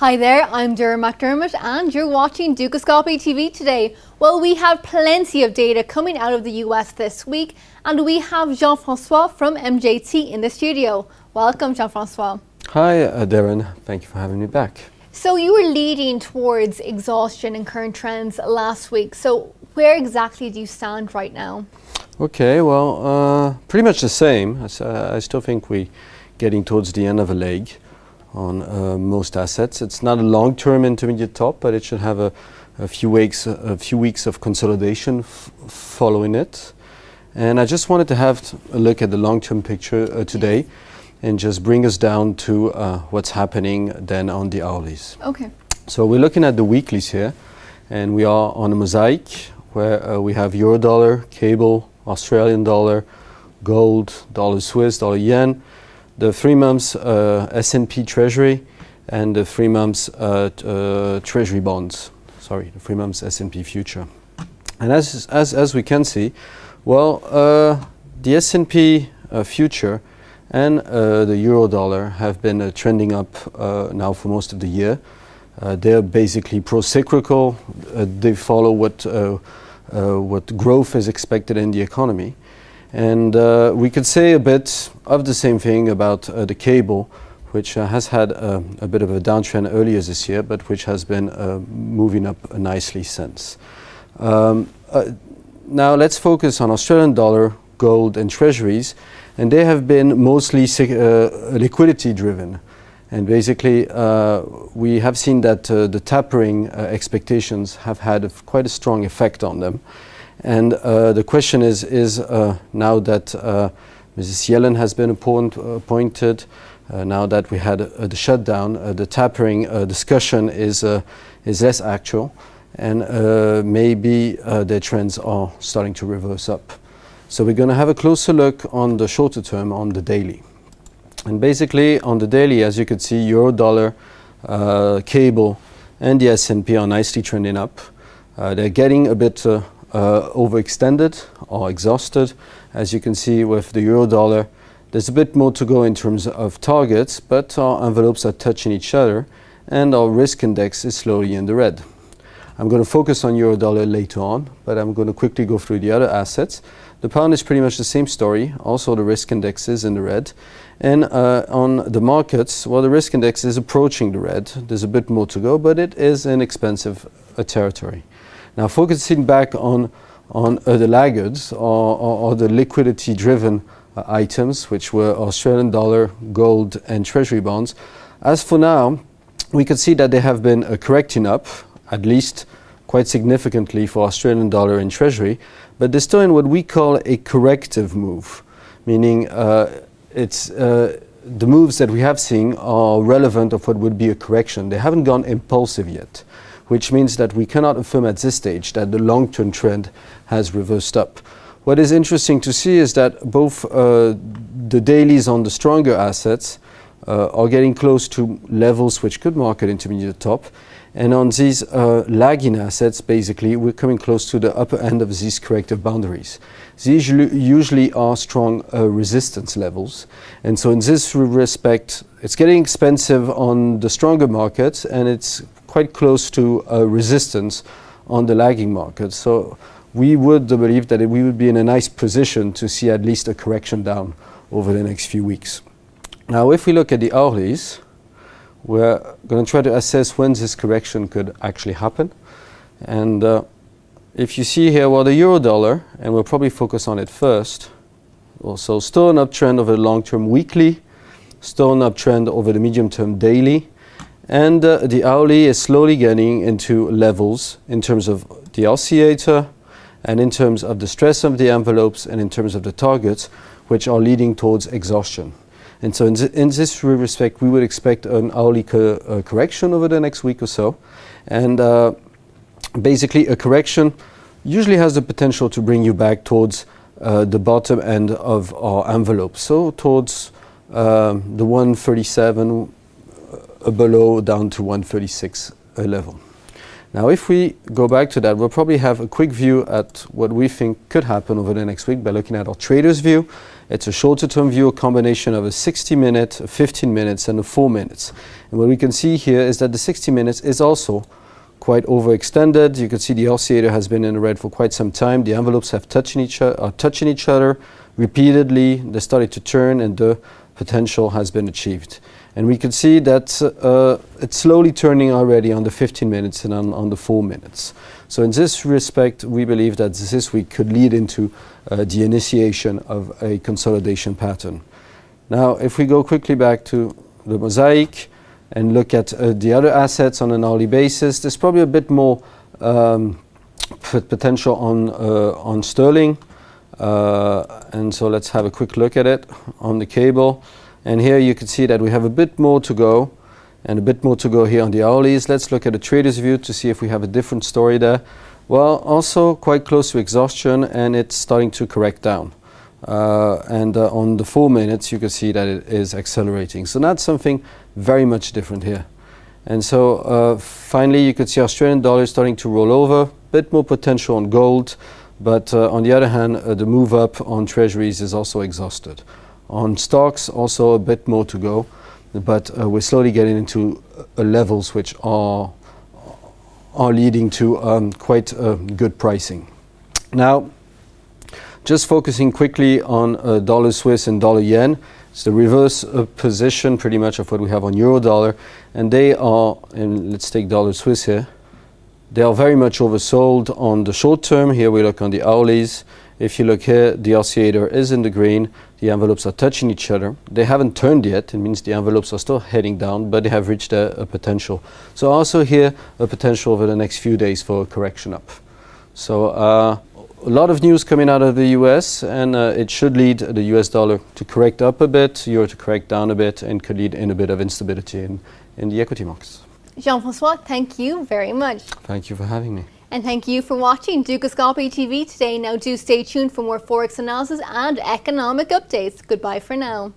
Hi there, I'm Dura McDermott and you're watching Dukascopy TV today. Well, we have plenty of data coming out of the US this week and we have Jean-François from MJT in the studio. Welcome, Jean-François. Hi, Darren. Thank you for having me back. So you were leading towards exhaustion and current trends last week. So where exactly do you stand right now? Okay, well, pretty much the same. I still think we're getting towards the end of a leg on most assets. It's not a long-term intermediate top, but it should have a few weeks of consolidation following it. And I just wanted to have a look at the long-term picture today and just bring us down to what's happening then on the hourlies. Okay. So we're looking at the weeklies here, and we are on a mosaic where we have euro dollar, cable, Australian dollar, gold, dollar Swiss, dollar yen, the 3 months S&P Treasury, and the 3 months Treasury bonds. Sorry, the 3 months S&P future. And as we can see, well, the S&P future and the euro dollar have been trending up now for most of the year. They're basically pro-cyclical. They follow what growth is expected in the economy. And we could say a bit of the same thing about the cable, which has had a bit of a downtrend earlier this year, but which has been moving up nicely since. Now let's focus on Australian dollar, gold and treasuries, and they have been mostly liquidity driven. And basically we have seen that the tapering expectations have had quite a strong effect on them. And the question is now that Mrs. Yellen has been appointed, now that we had the shutdown, the tapering discussion is less actual, and maybe the trends are starting to reverse up. So we're going to have a closer look on the shorter term, on the daily. And basically on the daily, as you could see, euro dollar, cable and the S&P are nicely trending up. They're getting a bit overextended or exhausted. As you can see with the euro dollar, there's a bit more to go in terms of targets, but our envelopes are touching each other and our risk index is slowly in the red. I'm going to focus on euro dollar later on, but I'm going to quickly go through the other assets. The pound is pretty much the same story. Also the risk index is in the red. And on the markets, well, the risk index is approaching the red. There's a bit more to go, but it is in expensive territory. Now focusing back on the laggards or the liquidity driven items, which were Australian dollar, gold and treasury bonds. As for now, we could see that they have been correcting up, at least quite significantly for Australian dollar and treasury, but they're still in what we call a corrective move, meaning the moves that we have seen are relevant of what would be a correction. They haven't gone impulsive yet, which means that we cannot affirm at this stage that the long-term trend has reversed up. What is interesting to see is that both the dailies on the stronger assets are getting close to levels which could mark an intermediate top. And on these lagging assets, basically, we're coming close to the upper end of these corrective boundaries. These usually are strong resistance levels. And so in this respect, it's getting expensive on the stronger markets, and it's quite close to resistance on the lagging markets. So we would believe that we would be in a nice position to see at least a correction down over the next few weeks. Now, if we look at the hourlies, we're going to try to assess when this correction could actually happen. And if you see here, well, the euro dollar, and we'll probably focus on it first, also still an uptrend over the long-term weekly, still an uptrend over the medium-term daily, and the hourly is slowly getting into levels in terms of the oscillator and in terms of the stress of the envelopes and in terms of the targets, which are leading towards exhaustion. And so in this respect, we would expect an hourly correction over the next week or so. And basically a correction usually has the potential to bring you back towards the bottom end of our envelope. So towards the 137 below down to 136 level. Now, if we go back to that, we'll probably have a quick view at what we think could happen over the next week by looking at our trader's view. It's a shorter term view, a combination of a 60 minute, a 15 minutes and a 4 minutes. And what we can see here is that the 60 minutes is also quite overextended. You can see the oscillator has been in the red for quite some time. The envelopes are touching each other repeatedly. They started to turn and the potential has been achieved. And we can see that it's slowly turning already on the 15 minutes and on the 4 minutes. So in this respect, we believe that this week could lead into the initiation of a consolidation pattern. Now, if we go quickly back to the mosaic and look at the other assets on an hourly basis, there's probably a bit more potential on sterling. And so let's have a quick look at it on the cable. And here you can see that we have a bit more to go and a bit more to go here on the hourlies. Let's look at the trader's view to see if we have a different story there. Well, also quite close to exhaustion and it's starting to correct down. On the 4 minutes you can see that it is accelerating. So that's something very much different here. And so finally you could see Australian dollar starting to roll over, a bit more potential on gold, but on the other hand the move up on treasuries is also exhausted. On stocks, also a bit more to go, but we're slowly getting into levels which are leading to quite good pricing. Now, just focusing quickly on dollar Swiss and dollar yen, it's the reverse position pretty much of what we have on euro dollar, and they are, and let's take dollar Swiss here, they are very much oversold on the short term. Here we look on the hourlies. If you look here, the oscillator is in the green, the envelopes are touching each other. They haven't turned yet, it means the envelopes are still heading down, but they have reached a potential. So also here, a potential over the next few days for a correction up. So a lot of news coming out of the US, and it should lead the US dollar to correct up a bit, euro to correct down a bit, and could lead in a bit of instability in the equity markets. Jean-François, thank you very much. Thank you for having me. And thank you for watching Dukascopy TV today. Now do stay tuned for more Forex analysis and economic updates. Goodbye for now.